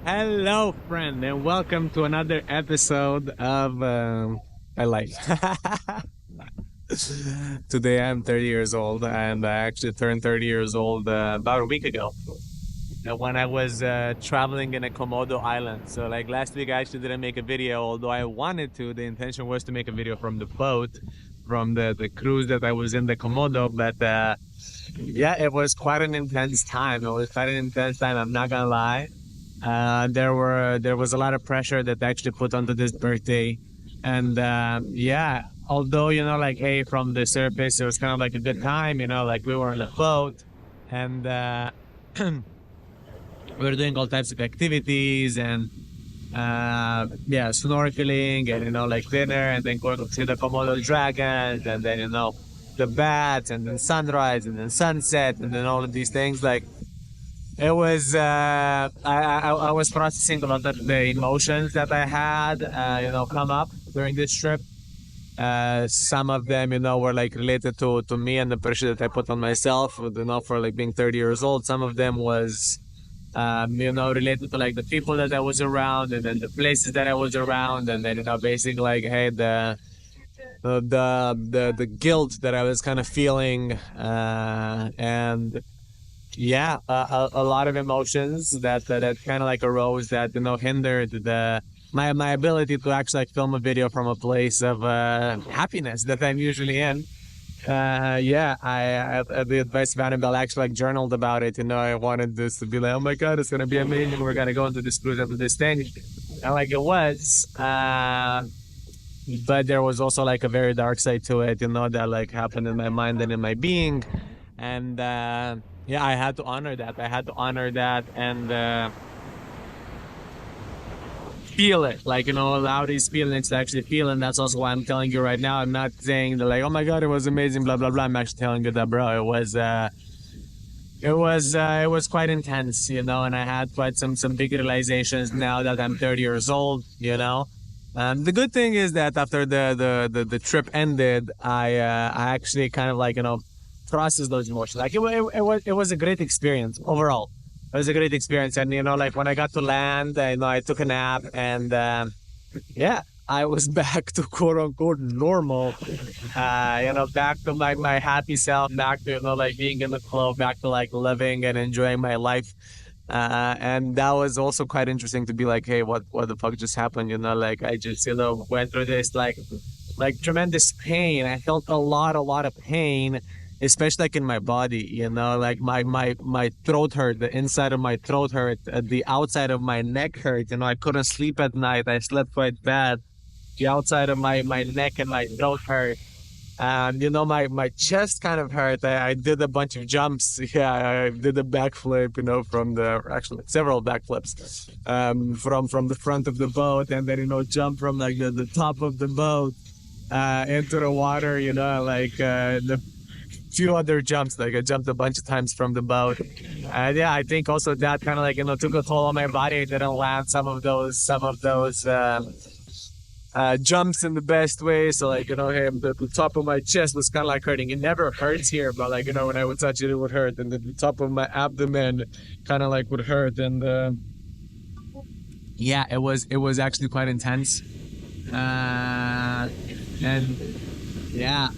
Hello, friend, and welcome to another episode of My Life. Today I'm 30 years old, and I actually turned 30 years old about a week ago when I was traveling in a Komodo island. So, like last week, I actually didn't make a video, although I wanted to. The intention was to make a video from the boat, from the cruise that I was in, the Komodo, but yeah, it was quite an intense time. I'm not gonna lie. There was a lot of pressure that I actually put onto this birthday, and yeah, although like hey, from the surface it was kind of like a good time, like we were on a boat, and we were doing all types of activities and yeah, snorkeling and like dinner, and then going to see the Komodo dragons, and then the bats, and then sunrise, and then sunset, and then all of these things like. It was I was processing a lot of the emotions that I had come up during this trip. Some of them were like related to me and the pressure that I put on myself, for like being 30 years old. Some of them was related to like the people that I was around, and then the places that I was around, and then basically like hey, the guilt that I was kind of feeling, and yeah, a lot of emotions that kind of like arose that hindered my ability to actually like film a video from a place of happiness that I'm usually in. Yeah, I the advice of Annabelle actually like journaled about it. I wanted this to be like, oh my god, it's gonna be amazing. We're gonna go into this cruise after this thing, and like it was. But there was also like a very dark side to it, that like happened in my mind and in my being, and yeah, I had to honor that. And feel it, like allow these feelings to actually feel. And that's also why I'm telling you right now. I'm not saying that like, oh my god, it was amazing, blah blah blah. I'm actually telling you that, bro, it was quite intense, and I had quite some big realizations now that I'm 30 years old, And the good thing is that after the trip ended, I actually kind of like process those emotions. Like it was a great experience overall. It was a great experience, and like when I got to land, I took a nap, and yeah, I was back to quote unquote normal. Back to my happy self, back to like being in the club, back to like living and enjoying my life. And that was also quite interesting to be like, hey, what the fuck just happened? Like I just went through this like tremendous pain. I felt a lot of pain, especially like in my body. Like my throat hurt, the inside of my throat hurt, the outside of my neck hurt. I couldn't sleep at night. I slept quite bad. The outside of my neck and my throat hurt. And my chest kind of hurt. I did a bunch of jumps. Yeah, I did a backflip, from the actually several backflips, from the front of the boat, and then jump from like the top of the boat into the water. Like the few other jumps. Like I jumped a bunch of times from the boat. And yeah, I think also that kind of like took a toll on my body. I didn't land some of those jumps in the best way. So like, hey, the top of my chest was kind of like hurting. It never hurts here, but like, when I would touch it, it would hurt. And the top of my abdomen kind of like would hurt. And yeah, it was actually quite intense. And yeah,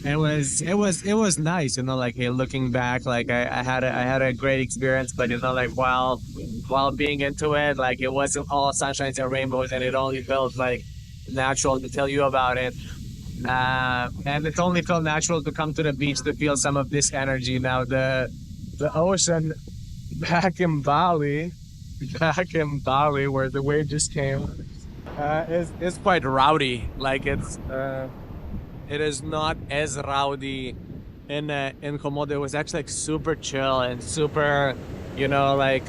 it was nice, like, hey, looking back, like I had a great experience, but like while being into it, like it wasn't all sunshines and rainbows, and it only felt like natural to tell you about it. And it only felt natural to come to the beach to feel some of this energy. Now the ocean back in Bali, where the wave just came, is quite rowdy. Like it is not as rowdy in Komodo. It was actually like super chill and super, like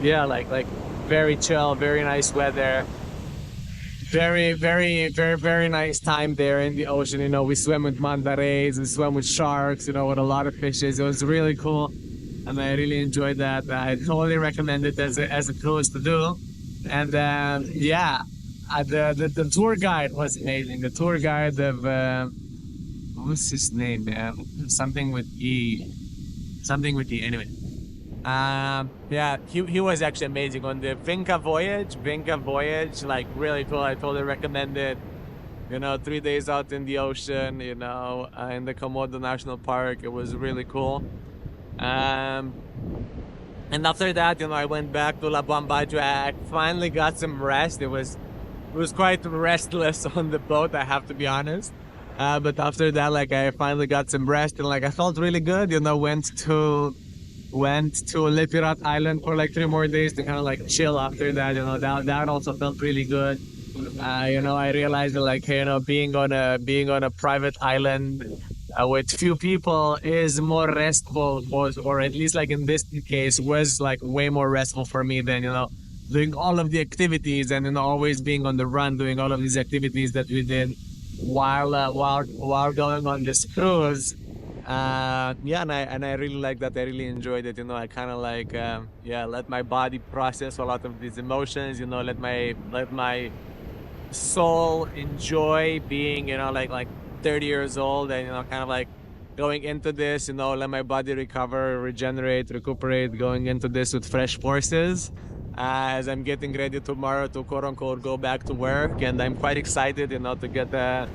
yeah, like very chill, very nice weather, very very very very nice time there in the ocean. We swim with manta rays, we swim with sharks, with a lot of fishes. It was really cool, and I really enjoyed that. I totally recommend it as a cruise to do. And yeah, the tour guide was amazing. The tour guide of what's his name, man? Something with E. Anyway, Yeah, he was actually amazing on the Vinca voyage. Vinca voyage, like really cool. I totally recommend it. 3 days out in the ocean, in the Komodo National Park. It was really cool. Um, and after that, I went back to La Bambaja. I finally got some rest. It was quite restless on the boat, I have to be honest. But after that, like I finally got some rest and like I felt really good. Went to Lepirat Island for like 3 more days to kind of like chill after that. That also felt really good. I realized that like being on a private island with few people is more restful, or at least like in this case was like way more restful for me than doing all of the activities and always being on the run, doing all of these activities that we did while going on this cruise. Yeah, and I really like that. I really enjoyed it. I kind of like let my body process a lot of these emotions. Let my soul enjoy being like 30 years old, and kind of like going into this, let my body recover, regenerate, recuperate, going into this with fresh forces as I'm getting ready tomorrow to quote unquote go back to work. And I'm quite excited to get a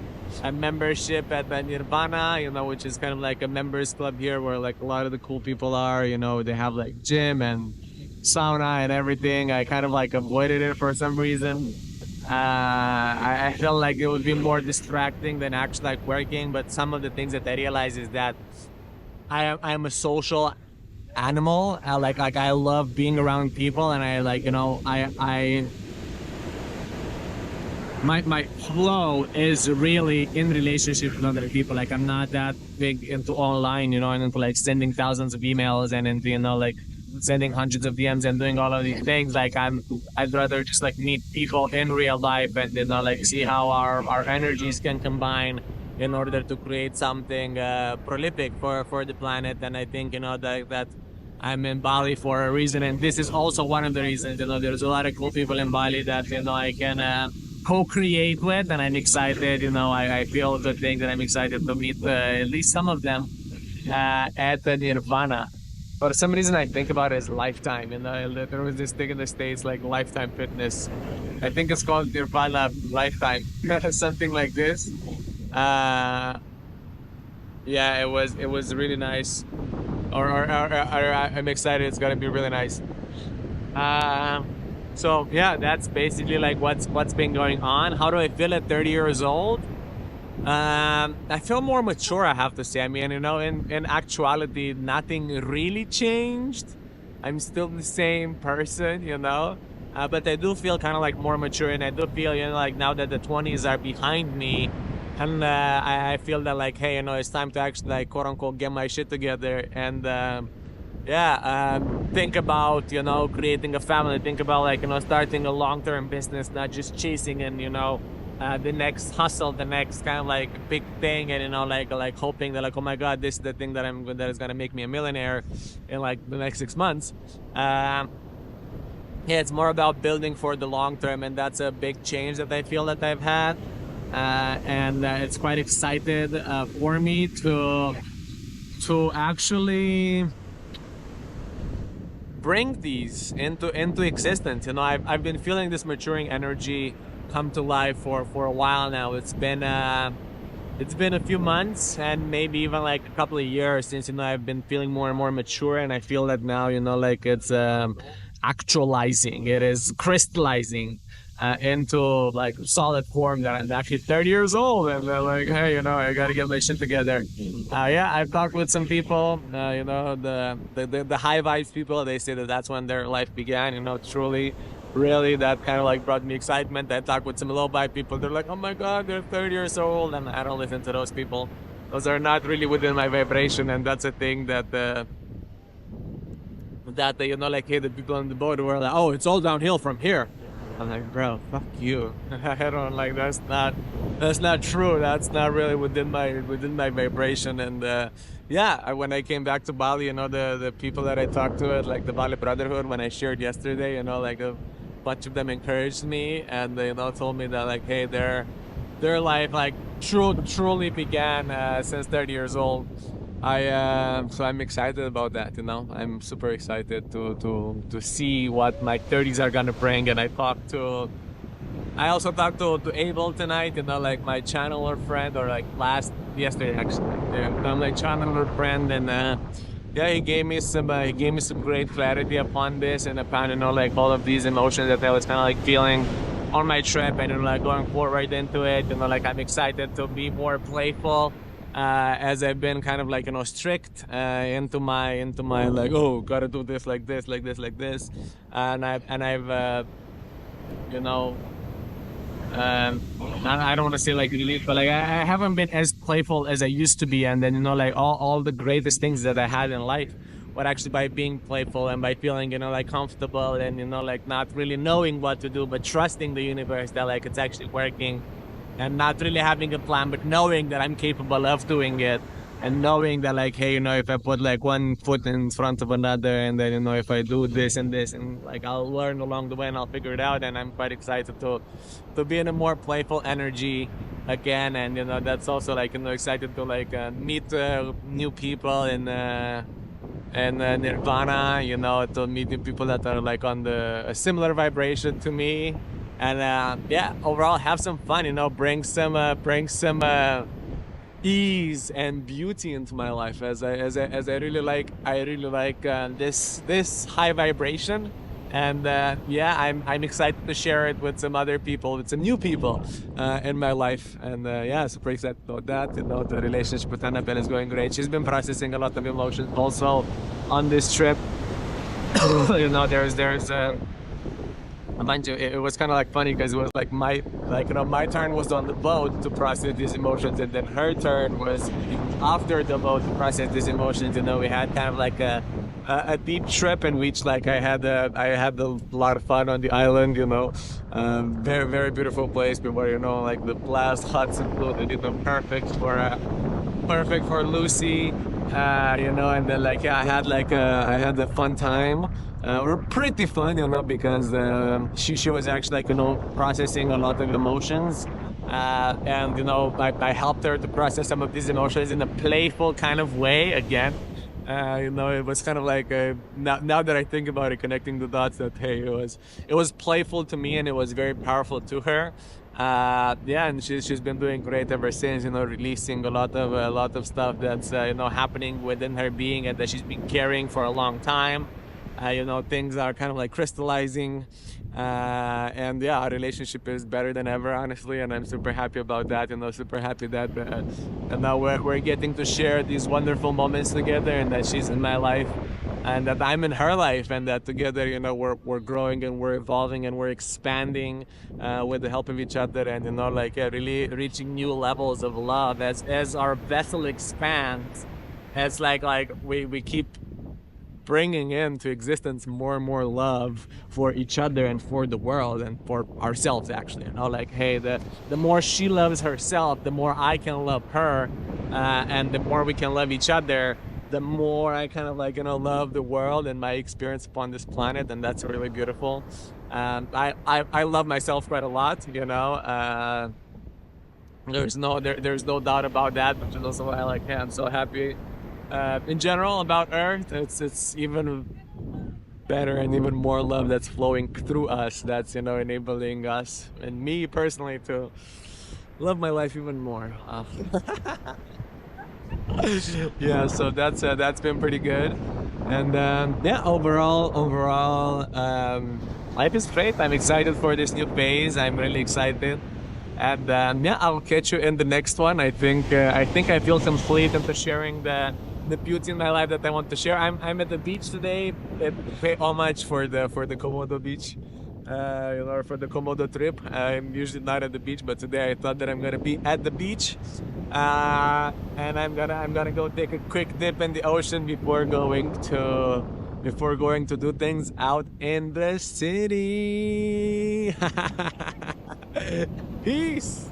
membership at the Nirvana, which is kind of like a members club here where like a lot of the cool people are. They have like gym and sauna and everything. I kind of like avoided it for some reason. I felt like it would be more distracting than actually like working. But some of the things that I realized is that I am a social animal. Like I love being around people, and I like I my flow is really in relationship with other people. Like I'm not that big into online, and into like sending thousands of emails and into like sending hundreds of DMs and doing all of these things. Like I'd rather just like meet people in real life and like see how our energies can combine in order to create something prolific for the planet. And I think that I'm in Bali for a reason, and this is also one of the reasons. There's a lot of cool people in Bali that I can co-create with, and I'm excited. I feel the thing that I'm excited to meet at least some of them at the Nirvana. For some reason, I think about it as Lifetime. There was this thing in the States like Lifetime Fitness. I think it's called Nirvana Lifetime, something like this. Yeah, it was really nice. Or I'm excited. It's gonna be really nice. Um, so yeah, that's basically like what's been going on. How do I feel at 30 years old? I feel more mature, I have to say. I mean, in actuality, nothing really changed. I'm still the same person, but I do feel kind of like more mature, and I do feel, like now that the 20s are behind me, and I feel that like, hey, it's time to actually like quote unquote get my shit together and think about creating a family, think about like starting a long-term business, not just chasing and the next hustle, the next kind of like big thing, and like hoping that like, oh my god, this is the thing that is gonna make me a millionaire in like the next 6 months. Yeah, it's more about building for the long term, and that's a big change that I feel that I've had, and it's quite excited for me to actually bring these into existence. I've been feeling this maturing energy come to life for a while now. It's been a few months and maybe even like a couple of years since I've been feeling more and more mature, and I feel that now like it's actualizing, it is crystallizing into like solid form that I'm actually 30 years old, and they're like, hey, I gotta get my shit together. Yeah, I've talked with some people, the high vibes people. They say that that's when their life began, truly, really, that kind of like brought me excitement. I talked with some low vibe people. They're like, oh my god, they're 30 years old, and I don't listen to those people. Those are not really within my vibration, and that's a thing that like, hey, the people on the boat were like, oh, it's all downhill from here. I'm like, bro, fuck you. I don't like, that's not true. That's not really within my vibration. And when I came back to Bali, the people that I talked to at like the Bali Brotherhood, when I shared yesterday, like a bunch of them encouraged me, and they told me that like, hey, their life like truly began since 30 years old. So I'm excited about that. I'm super excited to see what my 30s are gonna bring. And I also talked to Abel tonight. Like my channeler friend, or like yesterday actually. Yeah, I'm like channeler friend, and yeah, he gave me some great clarity upon this and upon like all of these emotions that I was kind of like feeling on my trip, and like going forward into it. Like I'm excited to be more playful, as I've been kind of like strict into my like, oh, gotta do this like this like this like this, and I've you know I don't want to say like relief, but like I haven't been as playful as I used to be. And then, like all the greatest things that I had in life were actually by being playful and by feeling, like comfortable and, like not really knowing what to do, but trusting the universe that like it's actually working, and not really having a plan, but knowing that I'm capable of doing it. And knowing that like, hey, if I put like one foot in front of another, and then, if I do this and this, and like I'll learn along the way and I'll figure it out. And I'm quite excited to be in a more playful energy again. And, that's also like, excited to like meet new people and Nirvana, to meet new people that are like on a similar vibration to me. And yeah, overall have some fun, bring some ease and beauty into my life, as I really like. This high vibration. And yeah, I'm excited to share it with some other people, with some new people in my life. And yeah, super excited about that. The relationship with Annabelle is going great. She's been processing a lot of emotions also on this trip. There's mind you, it was kind of like funny, because it was like my turn was on the boat to process these emotions, and then her turn was after the boat to process these emotions. We had kind of like a deep trip in which like I had a lot of fun on the island. Very very beautiful place, where like the blast huts included. Perfect for Lucy. And then like, yeah, I had a fun time. We're pretty fun, because she was actually like, processing a lot of emotions. And I helped her to process some of these emotions in a playful kind of way again. It was kind of like now that I think about it, connecting the dots, that hey, it was playful to me, and it was very powerful to her. Yeah, and she's been doing great ever since. Releasing a lot of stuff that's happening within her being, and that she's been carrying for a long time. Things are kind of like crystallizing, and yeah, our relationship is better than ever, honestly, and I'm super happy about that. Super happy that and now we're getting to share these wonderful moments together, and that she's in my life, and that I'm in her life, and that together, we're growing and we're evolving and we're expanding with the help of each other, and like really reaching new levels of love as our vessel expands. It's like we keep bringing into existence more and more love for each other and for the world and for ourselves, actually. Like, hey, the more she loves herself, the more I can love her, and the more we can love each other, the more I kind of like love the world and my experience upon this planet. And that's really beautiful. I love myself quite a lot. There's no doubt about that, which is also why I'm so happy in general about Earth. It's even better, and even more love that's flowing through us, that's enabling us and me personally to love my life even more. Yeah, so that's been pretty good. And yeah, overall, life is great. I'm excited for this new phase. I'm really excited. And yeah, I'll catch you in the next one. I feel complete into sharing the beauty in my life that I want to share. I'm at the beach today. Pay homage for the Komodo beach, for the Komodo trip. I'm usually not at the beach, but today I thought that I'm gonna be at the beach, and I'm gonna go take a quick dip in the ocean before going to do things out in the city. Peace.